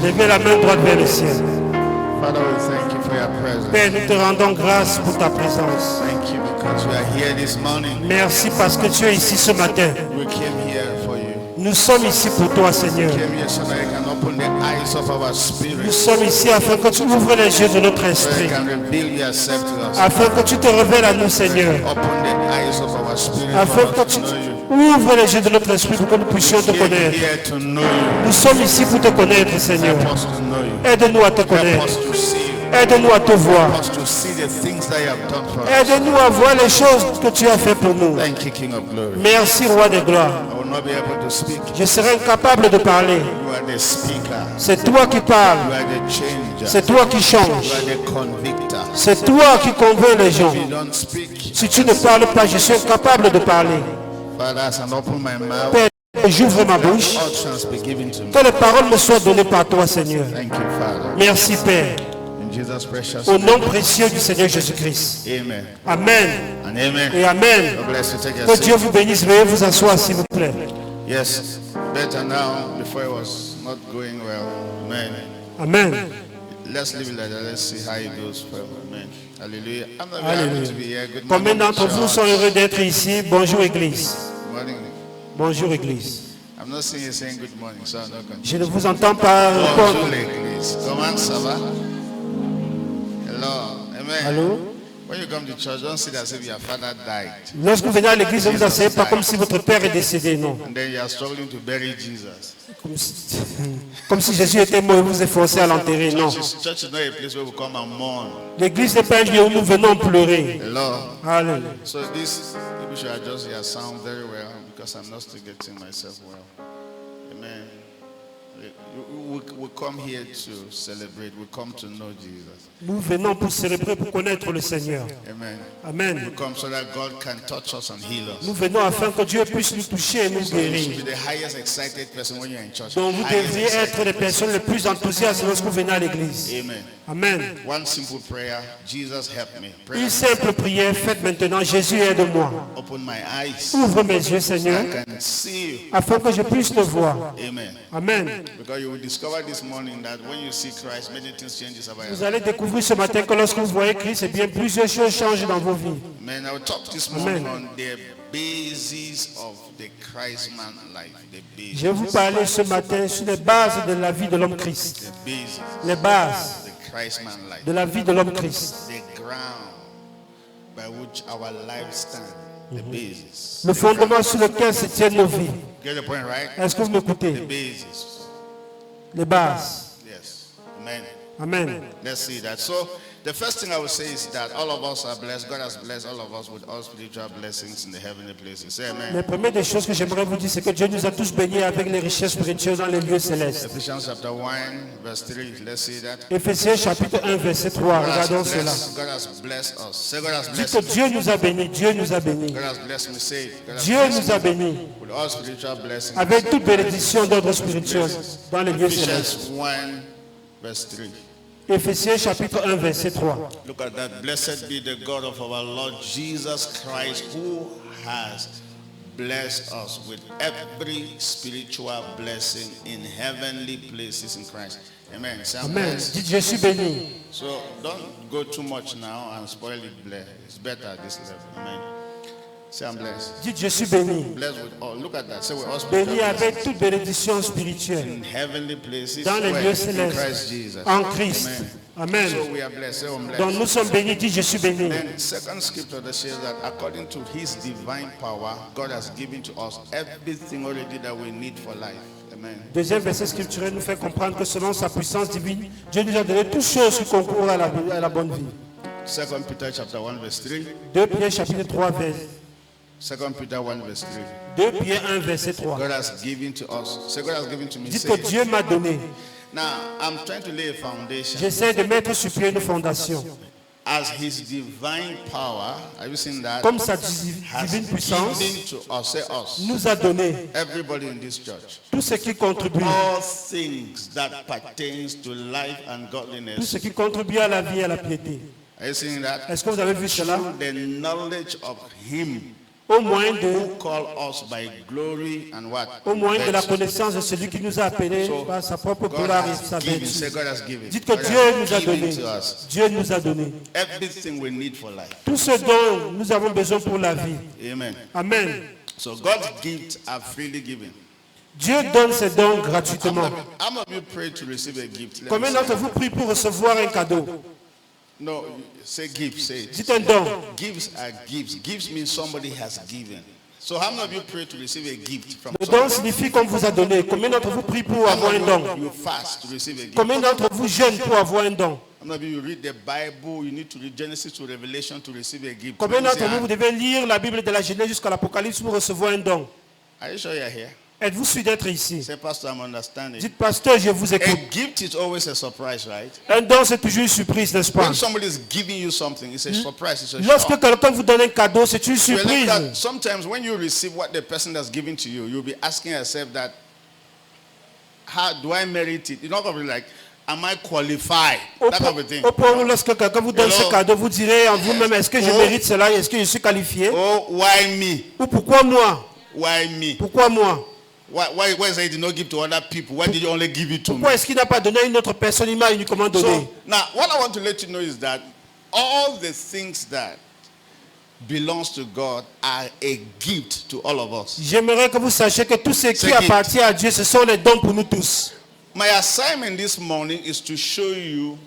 Levez la main droite vers le ciel. Father, we thank you for your presence. Père, nous te rendons grâce pour ta présence. Thank you because we are here this morning. Merci parce que tu es ici ce matin. We came here for you. Nous sommes ici pour toi, Seigneur. We came here so that you can open the eyes of our Nous spirit. sommes ici afin que tu ouvres les yeux de notre So you esprit. can reveal yourself to us. Afin que tu te révèles à nous, Seigneur. Open the eyes of our spirit Afin for que us tu to know you. ouvres les yeux de notre esprit pour que nous puissions te We came connaître. here to know you. Nous sommes ici pour te connaître, Seigneur. Help us to know you. Aide-nous à te Help connaître. us to see you. Aide-nous à te voir. Help us to see the things that you have done for us. Aide-nous à voir les choses que tu as fait pour nous. Thank you, King of Glory. Merci, Roi des gloires. I will not be able to speak. Je serai incapable de parler. You are the speaker. C'est toi qui parles. You are the changer. C'est toi qui You changes. are the convictor. C'est toi qui convainc les gens. If you don't speak, Si tu ne parles pas, je suis incapable de parler. Father, as I open my mouth, Père, j'ouvre ma bouche. utterance be given to me. Que les paroles me soient données par toi, Seigneur. Thank you, Father. Merci, Père. In Jesus' precious Au name. nom précieux du Seigneur Jésus-Christ. Amen. Amen. And amen. Et Amen. God bless you. Take your Que Dieu seat. vous bénisse. Veuillez vous asseoir, s'il vous plaît. Yes. Better now. Before it was not going well. Amen. Amen. Let's leave it like that. Let's see how it goes. Amen. Hallelujah. I'm not very Hallelujah. happy to be here. Good Combien morning. d'entre vous sont heureux d'être ici? Bonjour, Église. Good morning. Bonjour, Église. I'm not seeing you saying good morning, so I'm not going to. Je ne vous entends pas répondre. Bonjour l'église. Comment ça va? Hello. Amen. Allô? When you come to church, don't sit as if your father died. Lorsque vous venez à l'église, ne vous asseyez pas comme si votre père est décédé, non. And then you are struggling to bury Jesus. Comme si Jésus était mort et vous efforcez à l'enterrer, non. Church is not a place where we come and mourn. L'église n'est pas un lieu où nous venons pleurer. Hello. Alléluia. So this, people should adjust your sound very well because I'm not still getting myself well. Amen. We come here to celebrate. We come to know Jesus. Nous venons pour célébrer, pour connaître le Seigneur. Amen. Amen. We come so that God can touch us and heal us. Nous venons afin que Dieu puisse nous toucher et nous You should guérir. be the highest excited person when you're in church. Donc vous Highest devriez excited. être les personnes les plus enthousiastes lorsque vous venez à l'église. Amen. Amen. One simple prayer. Jesus, help me. Pray. Une simple prière, faites maintenant. Jésus, aide-moi. Open my eyes. Ouvre mes yeux, Seigneur, I can see you. afin que je puisse te voir. Amen. Amen. Because you will discover this morning that when you see Christ, many things changes about Vous you. allez découvrir ce matin que lorsque vous voyez Christ, eh bien plusieurs choses changent dans vos vies. Man, I will talk this morning Amen. on the basis of the Christ man life. The basis. Je vais vous parler ce matin sur les bases de la vie de l'homme Christ. The basis. Les bases The Christ man life. de la vie de l'homme Christ. The ground by which our lives stand. The basis. Le fondement sur lequel se tiennent nos vies. Get the point, right? Est-ce que vous The m'écoutez? basis. Les bases. Yes. Amen. Amen. Let's see that. So the first thing I would say is that all of us are blessed. God has blessed all of us with all spiritual blessings in the heavenly places. Say amen. La première des choses que j'aimerais vous dire, c'est que Dieu nous a tous bénis avec les richesses spirituelles dans les lieux célestes. Ephesians chapter 1, verse 3. Let's see that. Ephésiens chapitre 1, verset 3. Regardons cela. God has blessed us. Say God has Dis blessed que me. Dieu nous a bénis. Dieu nous a bénis. God has blessed me. Say it. God has Dieu blessed nous a me bénis with all spiritual blessings. avec toute bénédiction d'ordre spirituel dans les lieux célestes. Ephesians 1, verse 3. Éphésiens chapitre 1, verset 3. Look at that. Blessed be the God of our Lord Jesus Christ, who has blessed us with every spiritual blessing in heavenly places in Christ. Amen. Say, I'm Amen. blessed. Dites, je suis béni. So don't go too much now and spoil it. Blessed. It's better at this level. Amen. Say, I'm blessed. Dites, je suis béni. Blessed with all. Look at that. Say, we're all spiritual Béni blessings avec toute bénédiction spirituelle in heavenly places. dans les Where? lieux In célestes Christ Jesus. en Christ. Amen. So Amen. we are blessed. Say, I'm blessed. Donc nous sommes bénis. Dites, je suis béni. Then second scripture that says that according to his divine power, God has given to us everything already that we need for life. Amen. Deuxième verset scripturel nous fait comprendre que selon sa puissance divine, Dieu nous a donné toutes choses qui concourent à la bonne vie. Second Peter chapter 1 verse 3. 2 Pierre chapitre 3, verset. Second Peter 1 verse 2 3. Pierre 1, verset 3. God has given to us. Say God has given to me. Dites Say que it. Dieu m'a donné. Now I'm trying to lay a foundation. J'essaie de mettre sur pied une fondation. As his divine power, have you seen that? Comme sa Has divine puissance given to us, say us, nous a donné everybody in this church, tout ce qui contribue, all things that pertains to life and tout godliness. ce qui contribue à la vie et à la piété. Are you seeing that? Est-ce que vous avez vu cela? Through the knowledge of him Au moyen who de, call us by glory and what? au moyen de la Virtue. connaissance de celui qui nous a appelés par sa propre God gloire et has sa given. vertu. Say God has given. Dites que God Dieu has nous a given donné. to us Dieu nous a donné. everything we need for life. Tout ce dont nous avons besoin pour la vie. Amen. Amen. So God's gifts are freely given. Dieu donne ses dons gratuitement. How many of you pray to receive a gift? Let me Combien see. d'entre vous prient pour recevoir un cadeau? No, say gift. Say it. Dites un don. Gifts are gifts. Gifts means somebody has given. So how many of you pray to receive a gift from Le somebody? don signifie qu'on vous a donné. Combien d'entre vous prient pour How avoir un many don? of you fast to receive a gift? Combien d'entre vous jeûnent pour avoir un don? How many of you read the Bible? You need to read Genesis to Revelation to receive a gift. Combien Let me d'entre see, vous, vous devez lire la Bible de la Genèse jusqu'à l'Apocalypse pour recevoir un don? Are you sure you're here? Êtes-vous sûr d'être ici? Say, Pastor, I'm understanding. Dites, pasteur, je vous A écoute. gift is always a surprise, right? Un don, c'est toujours une surprise, n'est-ce pas? When somebody is giving you something, it's a surprise. It's a Lorsque shock. quelqu'un vous donne un cadeau, c'est une You look surprise. at- sometimes when you receive what the person has given to you, you'll be asking yourself that, how do I merit it? You're not going to be like, am I qualified? Au That point type of thing. au point où lorsque quelqu'un vous donne Hello. ce cadeau, vous direz en vous-même, est-ce que je Oh. mérite cela? Est-ce que je suis qualifié? Oh, why me? Ou pourquoi moi? Why me? Pourquoi moi? Why is it he did not give to other people? Why did you only give it to me? Pourquoi est-ce qu'il n'a pas donné à une autre personne? Il m'a uniquement donné. So now, what I want to let you know is that all the things that belongs to God are a gift to all of us. J'aimerais que vous sachiez que tout ce qui C'est appartient à Dieu, ce sont les dons pour nous tous. My assignment this morning is to show you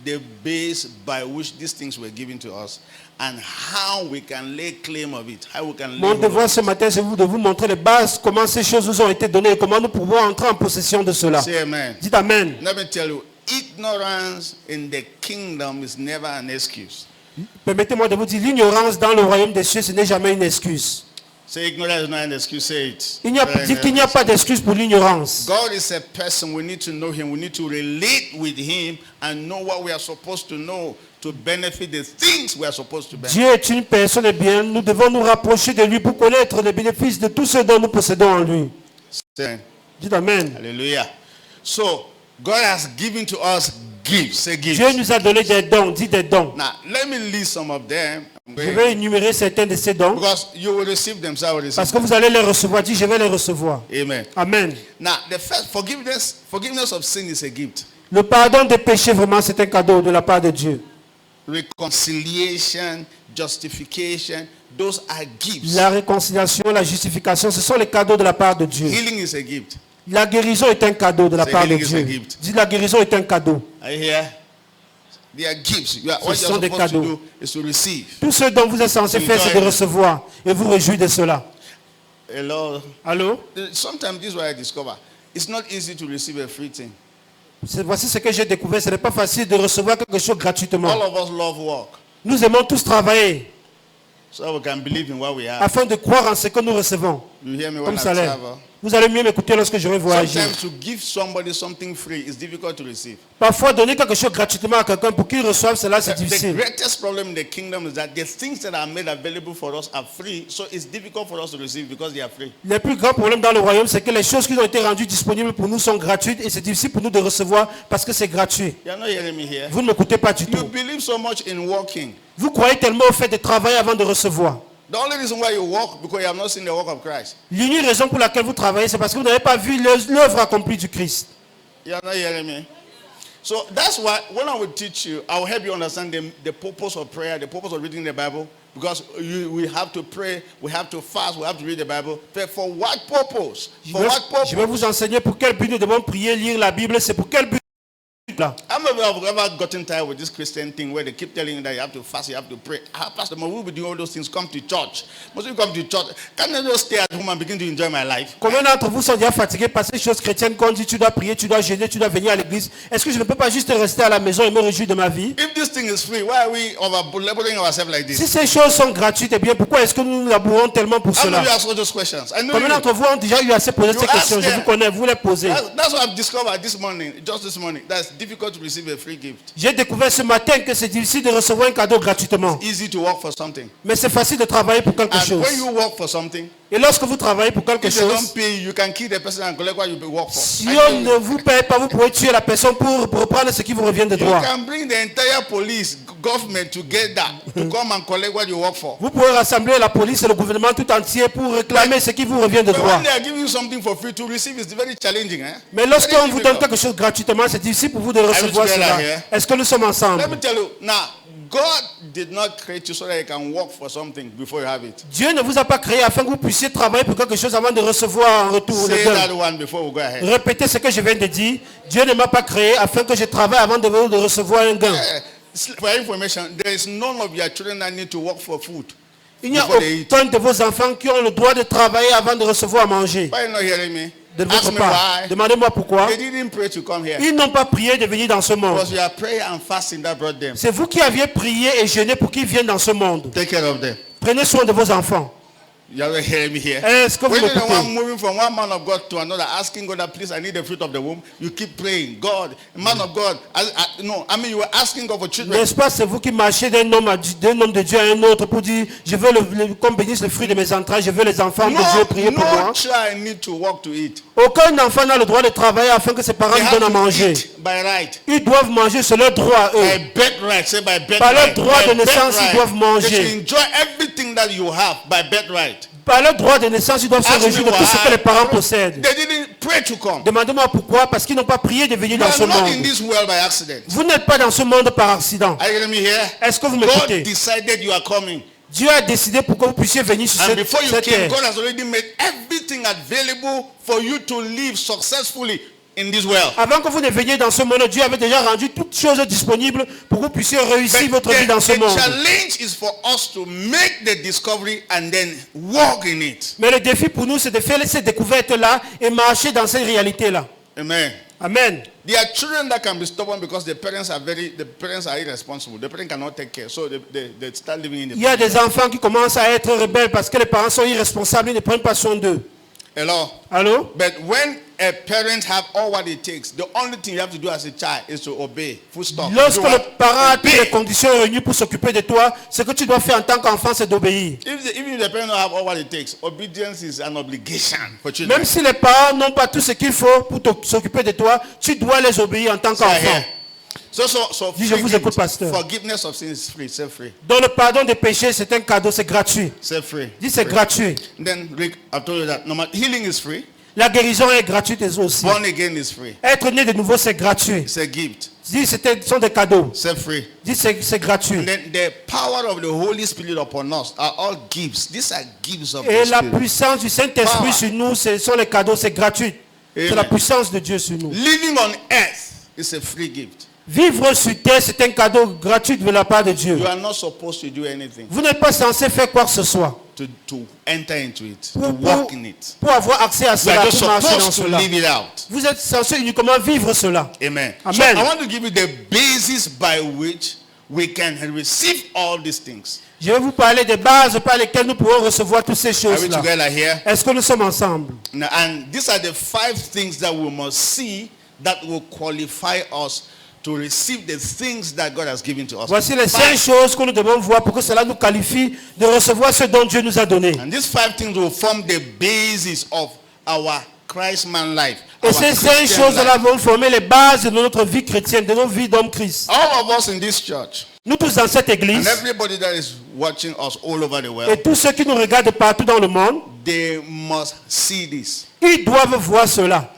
the base by which these things were given to us and how we can lay claim of it. How we can lay Mon hold of devoir ce matin, c'est de vous montrer les bases, comment ces choses nous ont été données et comment nous pouvons entrer en possession de it. cela. Say amen. Dites Amen. Let me tell you, ignorance in the kingdom is never an excuse. Permettez-moi de vous dire, l'ignorance dans le royaume des cieux, ce n'est jamais une excuse. Say ignorance is not an excuse. Say it. Dites qu'il n'y a pas d'excuse pour l'ignorance. God is a person. We need to know him. We need to relate with him and know what we are supposed to know to benefit the things we are supposed to benefit. Dieu est une personne, et bien, nous devons nous rapprocher de lui pour connaître les bénéfices de tout ce dont nous possédons en lui. Say, Dites Amen. hallelujah. So, God has given to us gifts. Say gifts. Dieu nous a donné des dons, dites des dons. Now, let me list some of them. Je vais énumérer certains de ces dons Because you will receive them, so I will receive parce que them. vous allez les recevoir. Dites, je vais les recevoir. Amen. Amen. Now, the first forgiveness of sin is a gift. Le pardon des péchés, vraiment, c'est un cadeau de la part de Dieu. Reconciliation, justification, those are gifts. La réconciliation, la justification, ce sont les cadeaux de la part de Dieu. Healing is a gift. La guérison est un cadeau de la Say part de healing is a Dieu. gift. Dites, la guérison est un cadeau. Are you here? They are gifts. What Ce you're sont des supposed to cadeaux. do is to receive. Tout ce dont vous êtes censé faire, c'est de recevoir. Et vous réjouir de cela. Hello. Allô? Sometimes this is what I discover. It's not easy to receive a free thing. Voici ce que j'ai découvert. Ce n'est pas facile de recevoir quelque chose gratuitement. All of us love work, Nous aimons tous travailler so we can believe in what we have. afin de croire en ce que nous recevons You hear me when comme I salaire. travel? Vous allez mieux m'écouter lorsque je vais voyager. Sometimes to give somebody something free is difficult to receive. Parfois, donner quelque chose gratuitement à quelqu'un pour qu'il reçoive cela, c'est The difficile. greatest problem in the kingdom is that the things that are made available for us are free, so it's difficult for us to receive because they are free. Le plus grand problème dans le royaume, c'est que les choses qui ont été rendues disponibles pour nous sont gratuites et c'est difficile pour nous de recevoir parce que c'est gratuit. You're not hearing me here. Vous ne m'écoutez pas du You tout. believe so much in working. Vous croyez tellement au fait de travailler avant de recevoir. The only reason why you work because you have not seen the work of Christ. L'unique raison pour laquelle vous travaillez, c'est parce que vous n'avez pas vu l'œuvre accomplie du Christ. You're not hearing me. So that's why when I will teach you, I will help you understand the purpose of prayer, the purpose of reading the Bible. Because we have to pray, we have to fast, we have to read the Bible. But for what purpose? For what Je vais purpose? vous enseigner pour quel but nous devons prier, lire la Bible. C'est pour quel but là. How many of you have ever gotten tired with this Christian thing where they keep telling you that you have to fast, you have to pray? Pastor, we'll be doing all those things. Come to church. Most of you come to church. Can't I just stay at home and begin to enjoy my life? Combien d'entre vous sont déjà fatigués par ces choses chrétiennes qu'on dit tu dois prier, tu dois jeûner, tu dois venir à l'église? Est-ce que je ne peux pas juste rester à la maison et me réjouir de ma vie? If this thing is free, why are we over-laboring ourselves like this? Si ces choses sont gratuites, eh bien pourquoi est-ce que nous nous labourons tellement pour How many cela? of you ask all those questions? I know Combien you. d'entre vous ont déjà eu assez posé You ces questions? ask Je them. vous connais, vous les posez. That's what I've discovered this morning, just this morning. That's difficult to receive a free gift. J'ai découvert ce matin que c'est difficile de recevoir un cadeau gratuitement. Easy to work for something. Mais c'est facile de travailler pour quelque And chose. when you work for something, Et lorsque vous travaillez pour quelque If they don't chose, pay you, you can kill the person and collect what you work for. si on ne vous paye pas, vous pouvez tuer la personne pour reprendre ce qui vous revient de You droit. can bring the entire police, government together to come and collect what you work for. Vous pouvez rassembler la police et le gouvernement tout entier pour réclamer ce qui vous revient de But droit. when they are giving you something for free, to receive is very challenging. Mais lorsqu'on vous donne quelque chose gratuitement, c'est difficile pour vous de recevoir together cela. here? Est-ce que nous sommes ensemble? Let me tell you, now, God did not create you so that you can work for something before you have it. Dieu ne vous a pas créé afin que vous puissiez travailler pour quelque chose avant de recevoir en retour le Say don. that one before we go ahead. Répétez ce que je viens de dire. Dieu ne m'a pas créé afin que je travaille avant de recevoir un gain. For information, there is none of your children that need to work for food. Il n'y a Before they eat. aucun de vos enfants qui ont le droit de travailler avant de recevoir à manger. Why are you not hearing me? De Ask votre me part. why. Demandez-moi pourquoi. They didn't pray to come here. Ils n'ont pas prié de venir dans ce monde. It was your prayer and fasting that brought them. C'est vous qui aviez prié et jeûné pour qu'ils viennent dans ce monde. Take care of them. Prenez soin de vos enfants. You are hearing me here? Est-ce que vous When you're the m'écoutez? one moving from one man of God to another, asking God that please I need the fruit of the womb, you keep praying. God, man of God, you were asking God for children. N'est-ce pas, c'est vous qui marchez d'un homme de Dieu à un autre pour dire, je veux qu'on bénisse le fruit de mes entrailles, je veux les enfants de Dieu prier pour No moi. child need to work to eat. Aucun enfant n'a le droit de travailler afin que ses parents They lui have donnent à to manger. eat by right. Ils doivent manger, c'est leur droit, eux. By birthright, say by birthright. Par leur droit de By naissance, ils birthright. doivent They manger. should enjoy everything that you have by birthright. Par leur droit de naissance, ils doivent se Ask me réjouir de tout ce que les parents possèdent. They didn't pray to come. Demandez-moi pourquoi, parce qu'ils n'ont pas prié de venir You dans ce are not in monde. this world by accident. Vous n'êtes pas dans ce monde par accident. Are you getting me here? Est-ce que vous God m'écoutez? decided you are coming. Dieu a décidé pour que vous puissiez venir sur And cette before you cette came, terre. God has already made everything available for you to live successfully in this world. Avant que vous ne veniez dans ce monde, Dieu avait déjà rendu toutes choses disponibles pour que vous puissiez réussir But votre vie dans ce the monde. challenge is for us to make the discovery and then walk in it. Mais le défi pour nous, c'est de faire cette découverte-là et marcher dans cette réalité-là. Amen. Amen. There are children that can be stubborn because the parents are irresponsible. The parents cannot take care, so they start living in the. Il y a des enfants qui commencent à être rebelles parce que les parents sont irresponsables, ils ne prennent pas soin d'eux. Hello. Allô? But when a parent have all what it takes, the only thing you have to do as a child is to obey. Full stop. Lorsque Do le what? parent a toutes Obey. les conditions réunies pour s'occuper de toi, ce que tu dois faire en tant qu'enfant, c'est d'obéir. Even if the parent don't have all what it takes, obedience is an obligation for children. Même si les parents n'ont pas tout ce qu'il faut pour s'occuper de toi, tu dois les obéir en tant So qu'enfant. here. So Dis, je vous écoute, pasteur. forgiveness of sin is free. Say free. Donc le pardon des péchés, c'est un cadeau, c'est gratuit. Say free. Dis, c'est gratuit. Then Rick, I've told you that. Healing is free. La guérison est gratuite aussi. Born again is free. Être né de nouveau, c'est gratuit. It's a gift. Dis, ce sont des cadeaux. Say free. Dis, c'est gratuit. And then the power of the Holy Spirit upon us are all gifts. These are gifts of Et the la Spirit. puissance du Saint-Esprit Power. sur nous, ce sont les cadeaux, c'est gratuit. C'est la Amen. puissance de Dieu sur nous. Living on earth is a free gift. Vivre sur terre, c'est un cadeau gratuit de la part de Dieu. You are not supposed to do anything Vous n'êtes pas censé faire quoi que ce soit to enter into it, to pour, walk in it. pour avoir accès à You cela, are just pour marcher dans supposed to cela. live it out. Vous êtes censé uniquement vivre cela. Amen. So Amen. I want to give you the basis by which we can receive all these things. Je vais vous parler des bases par lesquelles nous pouvons recevoir toutes ces Are we choses-là. together here? Est-ce que nous sommes ensemble? Now, and these are the 5 things that we must see that will qualify us to receive the things that God has given to us. Voici les 5 Five. choses que nous devons voir pour que cela nous qualifie de recevoir ce dont Dieu nous a donné. And these 5 things will form the basis of our Christ-man life. Et our ces 5 Christian choses-là life. vont former les bases de notre vie chrétienne, de nos vies d'homme Christ. All of us in this church, Nous tous dans cette and église, everybody that is watching us all over the et world, tous ceux qui nous regardent partout dans le monde, they must see this. ils doivent voir cela.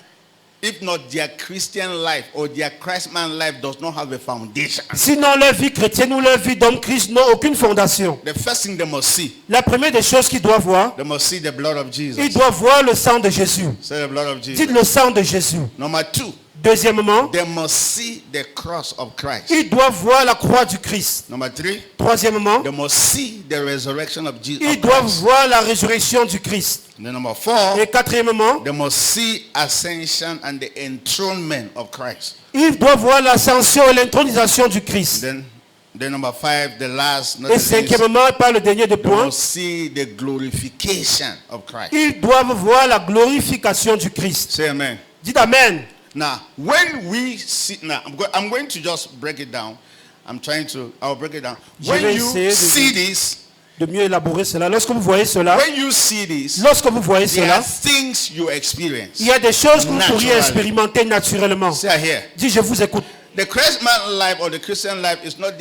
If not, their Christian life or their Christ-man life does not have a foundation. Sinon, leur vie chrétienne ou leur vie d'homme Christ n'ont aucune fondation. The first thing they must see, La première des choses qu'ils doivent voir, they must see the blood of ils Jesus. doivent voir le sang de Jésus. Say the blood of Jesus. Dites le sang de Jésus. Number 2, Deuxièmement, they must see the cross of Christ. ils doivent voir la croix du Christ. Number 3, Troisièmement, they must see the resurrection of Jesus. ils doivent voir la résurrection du Christ. Then number 4, Et quatrièmement, they must see ascension and the enthronement of Christ. ils doivent voir l'ascension et l'intronisation du Christ. Then number 5, the last, not Et the least, cinquièmement, et pas le dernier de they point, must see the glorification of Christ. ils doivent voir la glorification du Christ. Say amen. Dites Amen. Now, when we see, now I'm going to just break it down. I'll break it down. Je When vais you essayer de- see this, de mieux élaborer cela. Lorsque vous voyez cela, when you see this, lorsque vous voyez there cela, are things you experience. il y a des choses que vous pourriez Naturally. expérimenter naturellement. See here. Dis, je vous écoute. The Christian life or the Christian life is not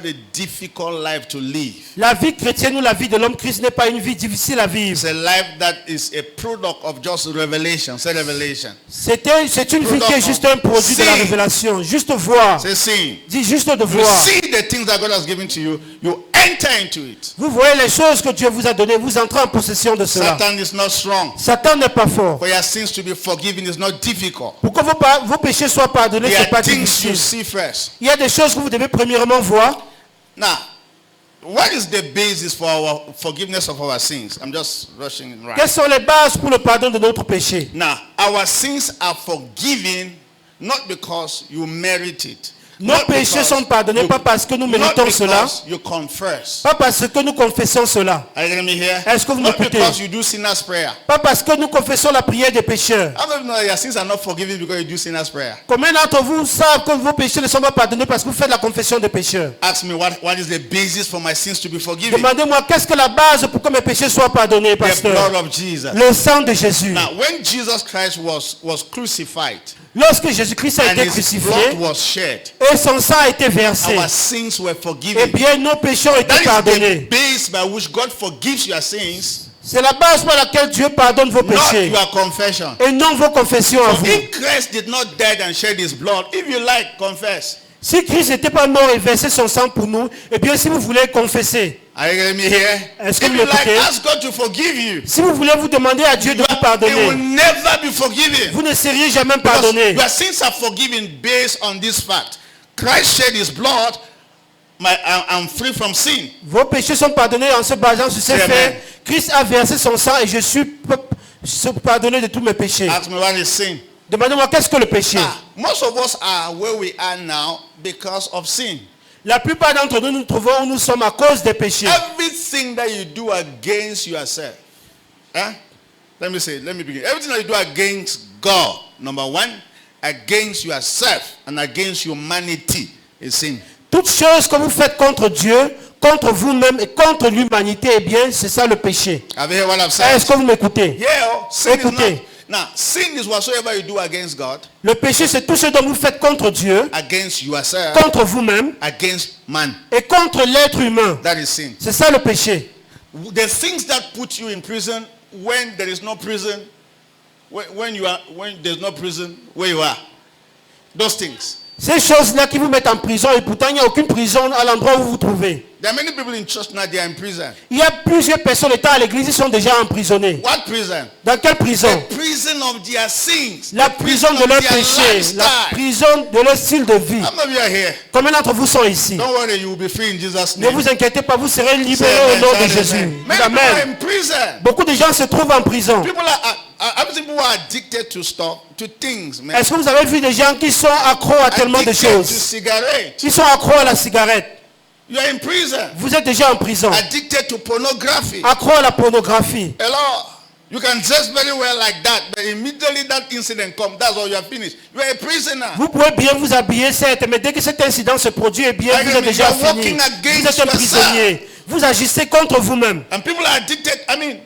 a difficult life to live. La vie chrétienne ou la vie de l'homme Christ n'est pas une vie difficile à vivre. It's a life that is a product of just revelation. Say revelation. C'est une vie qui est juste un produit de la See. révélation. Juste voir. Say seeing. Dis juste de You voir. see the things that God has given to you. You enter into it. Vous voyez les choses que Dieu vous a données. Vous entrez en possession de cela. Satan is not strong. Satan n'est pas fort. For your sins to be forgiven is not difficult. Pour que vos péchés soient pardonnés, There ce n'est pas are things you difficile. see first. Il y a des choses que vous devez premièrement voir. Now, what is the basis for our forgiveness of our sins? I'm just rushing right. Quelles sont les bases pour le pardon de notre péché? Now, our sins are forgiven not because you merit it. Nos Not péchés because sont pardonnés pas parce que nous not méritons cela, because you confess. pas parce que nous confessons cela, Are you getting me here? Est-ce que vous Not m'écoutez? because you do sinner's prayer. pas parce que nous confessons la prière des pécheurs. How many know that your sins are not forgiven because you do sinner's prayer? Combien d'entre vous savent que vos péchés ne sont pas pardonnés parce que vous faites la confession des pécheurs? Ask me what is the basis for my sins to be forgiven? Demandez-moi qu'est-ce que la base pour que mes péchés soient pardonnés, The blood pasteur? of Jesus. Le sang de Jésus. Now, when Jesus Christ was crucified Lorsque Jésus-Christ a and été his crucifié blood was shed, et son sang a été versé, our sins were eh forgiven. bien nos péchés ont été That is pardonnés. the base by which God forgives your sins, C'est la base par laquelle Dieu pardonne vos not péchés your confession. et non vos confessions à So vous. if Christ did not die and shed his blood, if you like, confess. Si Christ n'était pas mort et versé son sang pour nous, eh bien si vous voulez confesser, Are you getting me here? Est-ce que If vous you like, m'écoutez? ask God to forgive you. si vous voulez vous demander à Dieu de vous It will pardonner, never be forgiven. vous ne seriez jamais Because pardonné. your sins are forgiven based on this fact. Christ shed his blood. I'm free from sin. Vos péchés sont pardonnés en se basant sur ces Amen. faits. Christ a versé son sang et je suis pardonné de tous mes péchés. Ask me what is sin. Demandez-moi qu'est-ce que le péché? Most of us are where we are now because of sin. La plupart d'entre nous nous trouvons où nous sommes à cause des péchés. Everything that you do against yourself. Let me begin. Everything that you do against God, number one, against yourself and against humanity is sin. Toutes choses que vous faites contre Dieu, contre vous-même et contre l'humanité, eh bien, c'est ça le péché. Have you heard what I've said? Est-ce que vous m'écoutez? Yeah, sin is Écoutez. not. Now, sin is whatsoever you do against God, Le péché, c'est tout ce dont vous faites contre Dieu, against yourself, contre vous-même against man. et contre l'être humain. That is sin. C'est ça le péché. The things that put you in prison when there is no prison, when there's no prison where you are. Those things. Ces choses-là qui vous mettent en prison et pourtant il n'y a aucune prison à l'endroit où vous vous trouvez. There are many people in church now, they are in prison. Il y a plusieurs personnes étant à l'église, ils sont déjà emprisonnés. What prison? Dans quelle prison? The prison of their sins. La The prison de of leur their péché, la lifestyle. prison de leur style de vie. How many of you are here? Combien d'entre vous sont ici? Don't worry, you will be free in Jesus' Ne name. vous inquiétez pas, vous serez Say libérés amen, au nom de say Jésus. amen. Many people are Amen. in prison. Beaucoup de gens se trouvent en prison. People are addicted to stuff, to things, man. Est-ce que vous avez vu des gens qui sont accros à tellement de Addicted to choses? cigarettes. Ils sont accros à la cigarette. You are in prison. Vous êtes déjà en prison. Addicted to pornography. Accro à la pornographie. Hello. You can dress very well like that, but immediately that incident comes, that's all you are finished. You are a prisoner. Vous pouvez bien vous habiller, certes, mais dès que cet incident se produit, eh bien, vous êtes déjà You are fini. walking against Vous êtes un prisonnier. Vous agissez contre vous-même. And people are addicted. I mean,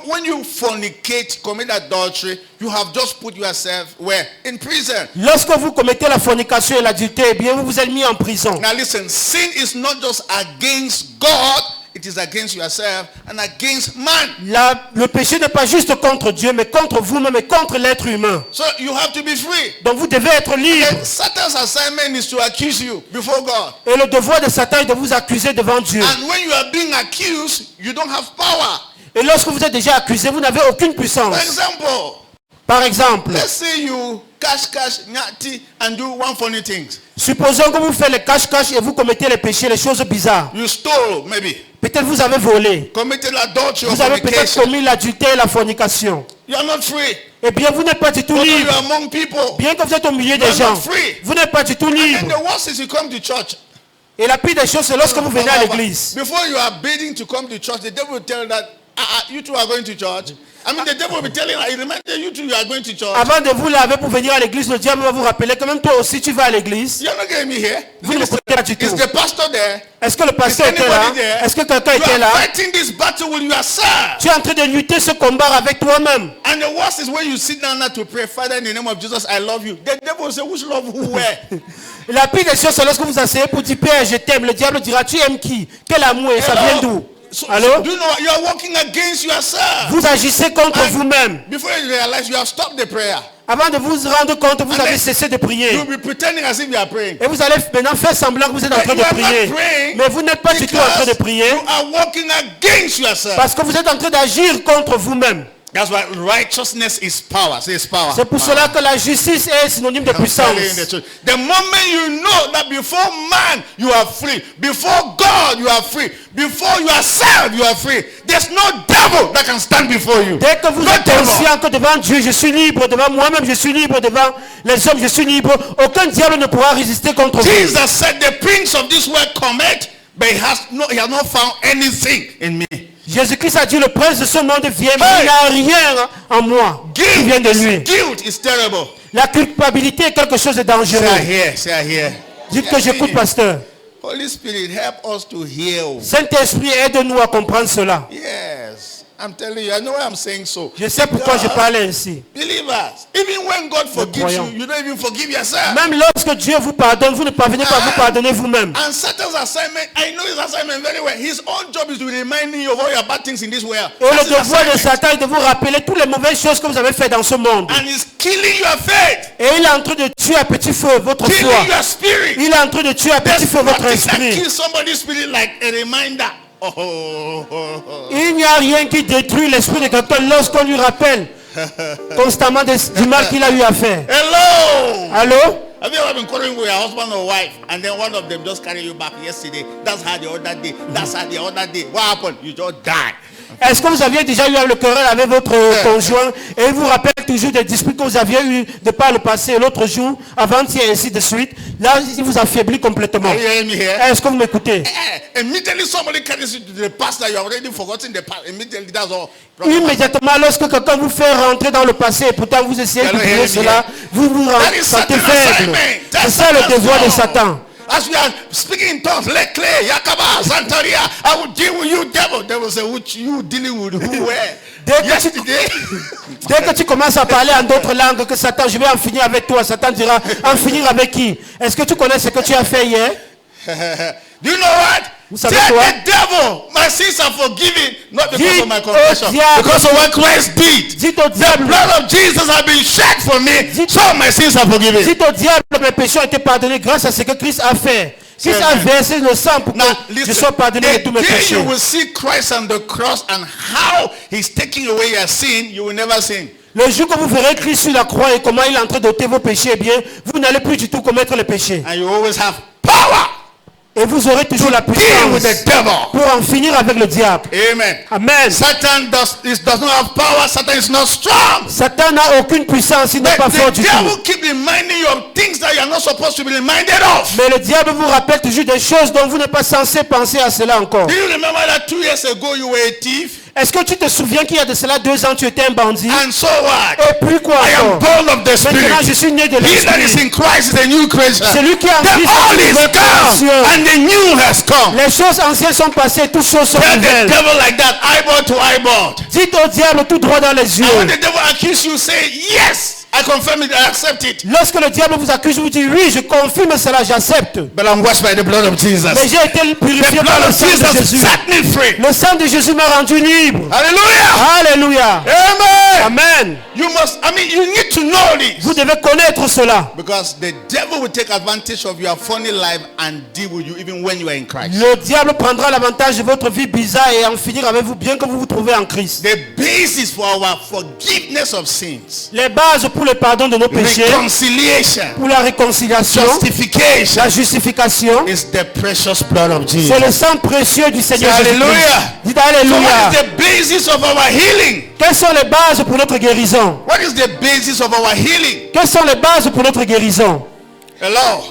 when you fornicate, commit adultery, you have just put yourself where? In prison. Lorsque vous commettez la fornication et l'adultère, eh bien, vous vous êtes mis en prison. Now listen, sin is not just against God, it is against yourself and against man. Le péché n'est pas juste contre Dieu, mais contre vous-même et contre l'être humain. So you have to be free. Donc vous devez être libre. And Satan's assignment is to accuse you before God. Et le devoir de Satan est de vous accuser devant Dieu. And when you are being accused, you don't have power. Et lorsque vous êtes déjà accusé, vous n'avez aucune puissance. For example, Par exemple, let's say you cash, nyati, and do one funny thing. supposons que vous faites les cache-cache et vous commettez les péchés, les choses bizarres. You stole, maybe. Peut-être vous avez volé. Committed adultery or Vous avez peut-être fornication. commis l'adultère et la fornication. You are not free. Eh bien, vous n'êtes pas du tout Although you libre. are among people. Bien que vous êtes au milieu You are des gens, not free. vous n'êtes pas du tout And libre. the worst is you come to church. Et la pire des choses, c'est lorsque vous venez à l'église. Before you are begging to come to church, the devil will tell you that You two are going to church. I mean, the devil will be telling her, he reminded you two, you are going to church. Avant de vous laver pour venir à l'église, le diable va vous rappeler que même toi aussi tu vas à l'église. You're not getting me here. Vous ne me comprenez pas du tout. Is the pastor there? Est-ce que le pasteur était là? Est-ce que quelqu'un était You là? are fighting this battle with yourself. Tu es en train de lutter ce combat avec toi-même. And the worst is when you sit down now to pray, Father, in the name of Jesus, I love you. The devil will say, which love who where? La pire des choses, c'est lorsque vous asseyez pour dire Père, je t'aime. Le diable dira, tu aimes qui? Quel amour? Et ça vient d'où? Allô? Do you know you are working against yourself? Vous agissez contre vous-même. Before you realize, you have stopped the prayer. Avant de vous rendre compte, vous avez cessé de prier. You'll be pretending as if you are praying. Et vous allez maintenant faire semblant que vous êtes en train de prier. Mais vous n'êtes pas du tout en train de prier. You are working against yourself. Parce que vous êtes en train d'agir contre vous-même. That's why righteousness is power. Say it's power. C'est pour cela que la justice est synonyme de puissance. The moment you know that before man you are free, before God you are free, before yourself you are free, there's no devil that can stand before you. Dès que vous êtes conscient que devant Dieu je suis libre, devant moi-même je suis libre, devant les hommes je suis libre, aucun diable ne pourra résister contre vous. Jesus said, the prince of this world cometh, but he has not found anything in me. Jésus-Christ a dit, le prince de ce monde vient, mais il n'a rien en moi qui vient de lui. Guilt is terrible. La culpabilité est quelque chose de dangereux. Say I hear. Dites que j'écoute, pasteur. Holy Spirit, help us to hear. Saint-Esprit, aide-nous à comprendre cela. Yes. I'm telling you, I know why I'm saying so. Je sais pourquoi je parle ainsi. Believers, even when God forgives you, you don't even forgive yourself. Même lorsque Dieu vous pardonne, vous ne parvenez pas à vous pardonner vous-même. And Satan's assignment, I know his assignment very well. His own job is to remind you of all your bad things in this world. Et le devoir de Satan est de vous rappeler toutes les mauvaises choses que vous avez faites dans ce monde. And he's killing your faith. Et il est en train de tuer à petit feu votre foi. Killing your spirit. Il est en train de tuer à petit feu votre esprit. Kill somebody's spirit like a reminder. Il n'y a rien qui détruit l'esprit de quelqu'un lorsqu'on lui rappelle constamment du mal qu'il a eu à faire. Hello. Allô? Have you ever been quarreling with your husband or wife and then one of them just carry you back yesterday? That's how the other day. That's how the other day. What happened? You just died. Est-ce que vous aviez déjà eu le querelle avec votre conjoint et il vous rappelle toujours des disputes que vous aviez eu de par le passé l'autre jour, avant-hier et ainsi de suite? Là, il vous affaiblit complètement. Est-ce que vous m'écoutez? Immediately somebody carries you to the past that you have already forgotten the past. Immediately that's all. Immédiatement, lorsque quelqu'un vous fait rentrer dans le passé et pourtant vous essayez d'oublier cela, vous vous sentez faible. C'est ça le devoir de Satan. As we are speaking in tongues, Lekle, Yakaba, Santaria, I will deal with you, devil. Devil say, which you dealing with who, where? Dès que tu commences à parler en d'autres langues que Satan, je vais en finir avec toi. Satan dira, en finir avec qui? Est-ce que tu connais ce que tu as fait hier? Do you know what? Vous savez Tell quoi? the devil, my sins are forgiven, not because of my confession, because of what Christ did. Dites au The diable, blood of Jesus has been shed for me, so my sins are forgiven. dites au diable, mes péchés ont été pardonnés grâce à ce que Christ a fait. Christ a versé le sang pour que je sois pardonné de tous mes péchés. You will see Christ on the cross and how he's taking away your sin, you will never sin. Le jour que vous verrez Christ sur la croix et comment il est en train d'ôter vos péchés, eh bien, vous n'allez plus du tout commettre les péchés. And you always have power. Et vous aurez toujours la puissance pour en finir avec le diable. Amen. Amen. Satan does not have power. Satan is not strong. Satan n'a aucune puissance, il n'est pas fort du tout. The devil keep reminding you of things that you are not supposed to be reminded of. Mais le diable vous rappelle toujours des choses dont vous n'êtes pas censé penser à cela encore. Do you remember that 2 years ago you were a thief? Est-ce que tu te souviens qu'il y a de cela 2 ans tu étais un bandit? And so what? Et puis quoi I am encore? born of the Spirit. Maintenant je suis né de He that is l'esprit. in Christ is a new creation. Celui qui est en The Christ old est is une nouvelle création. gone and the new has come. Les choses anciennes sont passées, toutes choses sont Tell the nouvelles. devil like that, eyeball to eyeball. Dites au diable tout droit dans les yeux. And when the devil accuses you, say yes. I confirm it, I accept it. Lorsque le diable vous accuse, vous dites oui, je confirme cela, j'accepte. But I'm washed by the blood of Jesus. Mais j'ai été purifié The par blood le of sang de Jesus Jésus. set me free. Le sang de Jésus m'a rendu libre. Hallelujah. Alléluia. Amen. Amen. You need to know this. Vous devez connaître cela. Because the devil will take advantage of your funny life and deal with you even when you are in Christ. Le diable prendra l'avantage de votre vie bizarre et en finir avec vous bien que vous vous trouvez en Christ. The basis for our forgiveness of sins, Les bases pour le pardon de nos péchés, reconciliation, pour la réconciliation, justification la justification, is the precious blood of Jesus. c'est le sang précieux du Seigneur Jésus. Hallelujah. Dites So what Alléluia. is the basis of our healing? Quelles sont les bases pour notre guérison? What is the basis of our healing? Quelles sont les bases pour notre guérison? Hello.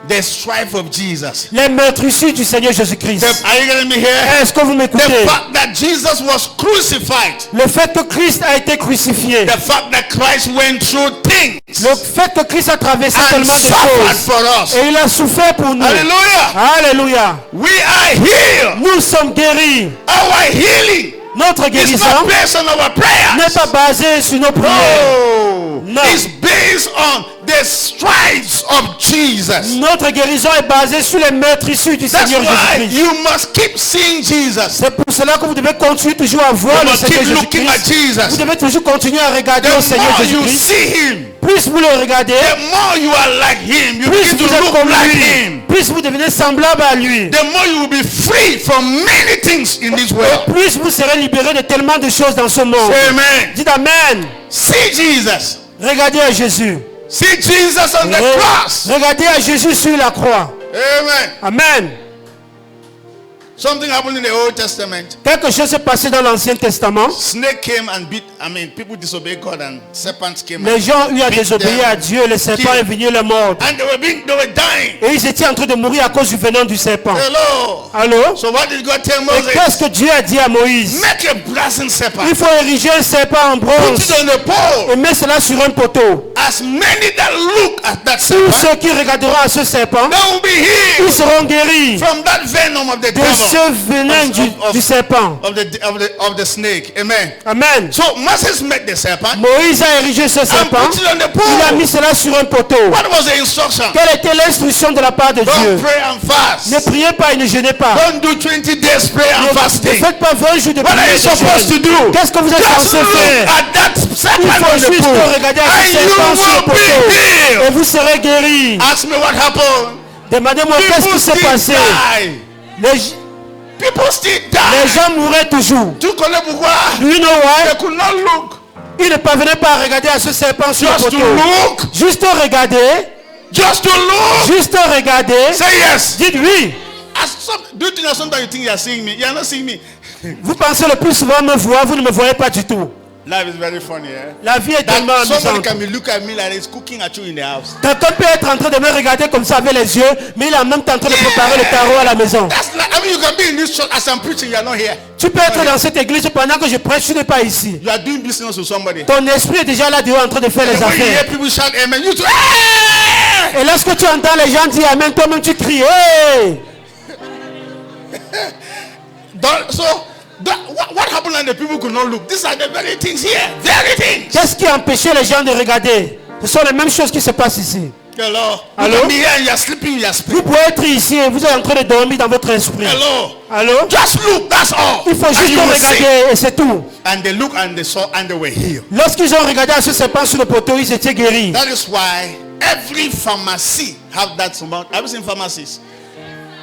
The strife of Jesus. Les meurtrissures du Seigneur Jésus-Christ. Are you getting me here? Est-ce que vous m'écoutez? The fact that Jesus was crucified. Le fait que Christ a été crucifié. The fact that Christ went through things. Le fait que Christ a traversé and tellement de suffered choses. for us. Et il a souffert pour nous. Hallelujah. Alléluia. We are healed. Nous sommes guéris. Our healing Notre guérison is not based on our prayers. n'est pas basée sur nos prières. No. It's based on the stripes of Jesus. Notre guérison est basée sur les meurtrissures du That's Seigneur why Jésus-Christ. you must keep seeing Jesus. C'est pour cela que vous devez continuer toujours à voir You le must Seigneur keep looking at Jésus-Christ. Vous Jesus. devez toujours continuer à regarder The au Seigneur more you Jésus-Christ. see him, Plus vous le regardez, the more you are like him. You plus begin vous to êtes look comme like lui. him. Plus vous devenez semblable à lui. The more you will be free from many things in this world. Plus vous serez libéré de tellement de choses dans ce monde. Amen. Dites Amen. See Jesus. Regardez à Jésus. See Jesus on the cross. Regardez à Jésus sur la croix. Amen. Amen. Something happened in the Old Testament. Quelque chose s'est passé dans l'Ancien Testament. Snake came and beat. People disobeyed God and serpents came. Les gens ont eu à beat désobéir them. à Dieu. Le serpent est venu les mordre. And they were dying. Et ils étaient en train de mourir à cause du venin du serpent. Hello. Allô? So what did God tell Et Moses? qu'est-ce que Dieu a dit à Moïse? Make a brazen serpent. Il faut ériger un serpent en Put bronze it on the pole. et mettre cela sur un poteau. As many that look at that Tous serpent, ceux qui regarderont à ce serpent, they will be ils healed seront guéris from that venom of the de devil. ce venin du serpent. Of the snake. Amen. Amen. So Moses met the serpent Moïse a érigé ce and serpent. put it on the Il a mis pole. cela sur un poteau. What was the instruction? Quelle était l'instruction de la part de Don't Dieu? pray and Ne fast. priez pas et ne jeûnez pas. Don't do 20 days prayer and Ne fasting. faites pas 20 jours de What are prière you et de supposed to jeûne. do? Qu'est-ce que vous êtes Just censé look faire? at that Il serpent faut on the juste pole regarder à and ce you serpent sur le will be poteau. Et healed. vous serez guéris. Ask me what happened. Demandez-moi qu'est-ce People qui s'est still passé. die. Les People still les die. gens mouraient toujours. Tu connais pourquoi? Do you know why? They could not look. Ils ne parvenaient pas à regarder à ce serpent sur le Just to poteau. look. Juste regarder. Just to look. Juste regarder. Say yes. Dites oui. Do you think that sometimes you think you are seeing me? You are not seeing me. Vous pensez le plus souvent me voir, vous ne me voyez pas du tout. Life is very funny, eh? La vie est tellement That somebody amusante. can be look at me like he's cooking at you in the house. Quelqu'un peut être en train de me regarder comme ça avec les yeux, mais il est en même temps en train de préparer le tarot à la maison. That's like, I mean, you can be in this church as I'm preaching, you are not here. Tu peux être dans cette église pendant que je prêche, tu n'es pas ici. You are doing business with somebody. Ton esprit est déjà là dehors en train de faire les And when you hear affaires. people shout amen, you too, hey! Et lorsque tu entends les gens dire amen, toi-même tu cries. Hey! What happened and the people could not look? These are the very things here. Very things. Qu'est-ce qui empêchait les gens de regarder? Ce sont les mêmes choses qui se passent ici. Hello. Hello? You can be here and you are sleeping, you are Vous sleeping. pouvez être ici et vous êtes en train de dormir dans votre esprit. Hello. Allô? Just look, that's all. Il faut And juste you will see. regarder et c'est tout. And they look and they saw and they were healed. Lorsqu'ils ont regardé à ce serpent sur le poteau, ils étaient guéris. That is why every pharmacy have that amount. Have you seen pharmacies?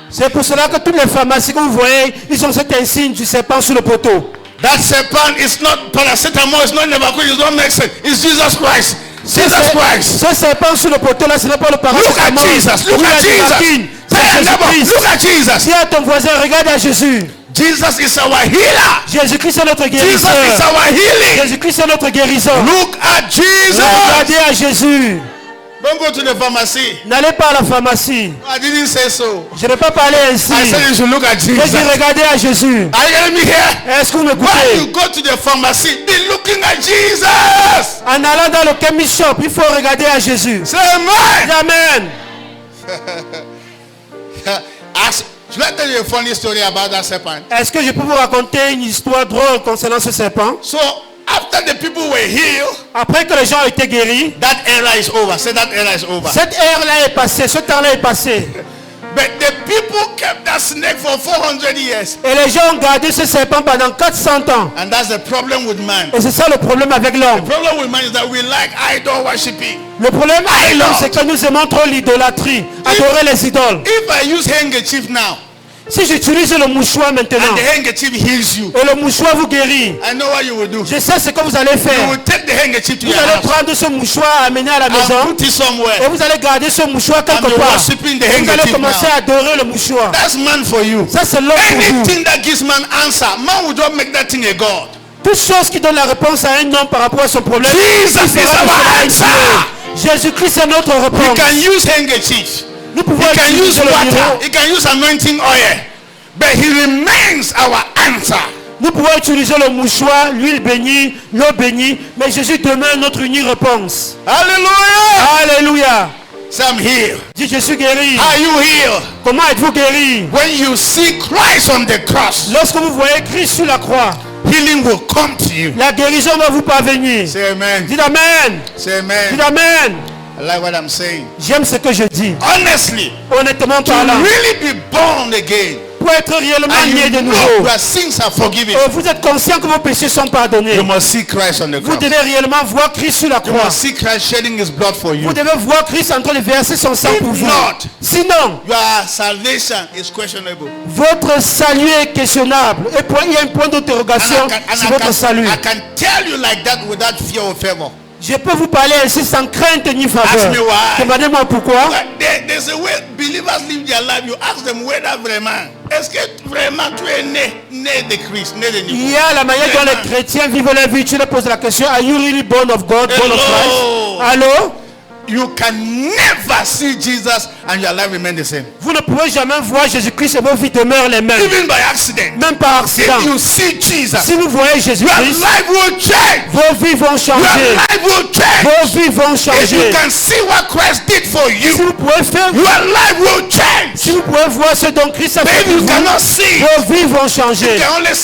C'est pour cela que toutes les pharmacies que vous voyez, ils ont cet insigne du serpent sur le poteau. That serpent is not paracetamol, it's not Nebuchadnezzar, it's not medicine, it's Jesus Christ. Jesus Christ. Ce serpent sur le poteau là, ce n'est pas le Look at paracétamol. Jesus. Look Ou la at Jesus. Dipakine. C'est Say, neighbor, Jésus-Christ. look at Jesus. Dis à ton voisin, regarde à Jésus. Jesus is our healer. Jésus-Christ est notre Jesus guérisseur. is our healing. Jésus-Christ est notre guérisseur. Look at Jesus. Regardez à Jésus. Don't go to the pharmacy. N'allez pas à la pharmacie. I didn't say so. Je n'ai pas parlé ainsi. I said you should look at J'ai Jesus. dit regardez à Jésus. Are you hearing me here? Est-ce que vous When m'écoutez? you go to the pharmacy, be looking at Jesus. En allant dans le chemist shop, il faut regarder à Jésus. Say amen. Amen. Should I tell you a funny story about that serpent? Est-ce que je peux vous raconter une histoire drôle concernant ce serpent? So after the people were healed, Après que les gens ont été guéris, that era is over. Say that era is over. cette ère-là est passée, ce temps-là est passé. But the people kept that snake for 400 years. Et les gens ont gardé ce serpent pendant 400 ans. And that's the problem with man. Et c'est ça le problème avec l'homme. The problem with man is that we like idol worshiping. Le problème avec l'homme, c'est que nous aimons trop l'idolâtrie, adorer les idoles. If I use handkerchief now, Si j'utilise le mouchoir maintenant, and the handkerchief heals you, et le mouchoir vous guérit, I know what you will do. je sais ce que vous allez You faire. will take the handkerchief to Vous your allez house prendre ce mouchoir, amener à la and maison, put it somewhere. et vous allez garder ce mouchoir And quelque be part. worshiping the Et vous allez handkerchief commencer now. à adorer le mouchoir. That's man for you. Ça c'est l'homme pour vous. Anything that gives man answer, man will not make that thing a God. Toute chose qui donne la réponse à un homme par rapport à son problème, Jesus il fera is de our cela un answer. Dieu. Jésus-Christ est notre We réponse. can use handkerchief. Nous pouvons He can use utiliser le water. bureau. He can use anointing oil. But he remains our answer. Nous pouvons utiliser le mouchoir, l'huile bénie, l'eau bénie, mais Jésus demeure notre unique réponse. Hallelujah. Alléluia. Say, I'm healed. Dis, je suis guéri. Are you healed? Comment êtes-vous guéri? When you see Christ on the cross, Lorsque vous voyez Christ sur la croix, healing will come to you. la guérison va vous parvenir. Say amen. Dis amen. Say amen. Dis amen. I like what I'm saying. J'aime ce que je dis. Honestly, Honnêtement to parlant, really be born again, pour être réellement and né de you know nouveau, your sins are forgiven, vous êtes conscient que vos péchés sont pardonnés. you must see Christ on the Vous cross. devez réellement voir Christ sur la You croix. must see Christ shedding his blood for you. Vous devez voir Christ en train de verser son sang If pour vous. not, Sinon, your salvation is questionable. votre salut est questionnable. Et il y a un point d'interrogation sur votre salut. I can tell you like that without fear or favor. Je peux vous parler ainsi sans crainte ni Ask faveur. me why. Demandez-moi pourquoi. There's a way believers live their life. You ask them whether vraiment, est-ce que vraiment tu es né de Christ, né de Il nouveau? y a la manière dont les chrétiens vivent leur vie. Tu leur poses la question, are you really born of God, born of Hello. Christ? Allô? You can never see Jesus and your life remain the same. Vous ne pouvez jamais voir Jésus-Christ et vos vies demeurent les mêmes. Even by accident. Même par accident. If you see Jesus, Si vous voyez your Jésus-Christ, life will change. vos vies vont Your changer. life will change. Vos vies vont If you changer. can see what Christ did for Si you, vous pouvez faire, your life will change. si vous pouvez voir ce dont Christ a But fait if pour you vous, cannot see, vos vies vont you changer. can only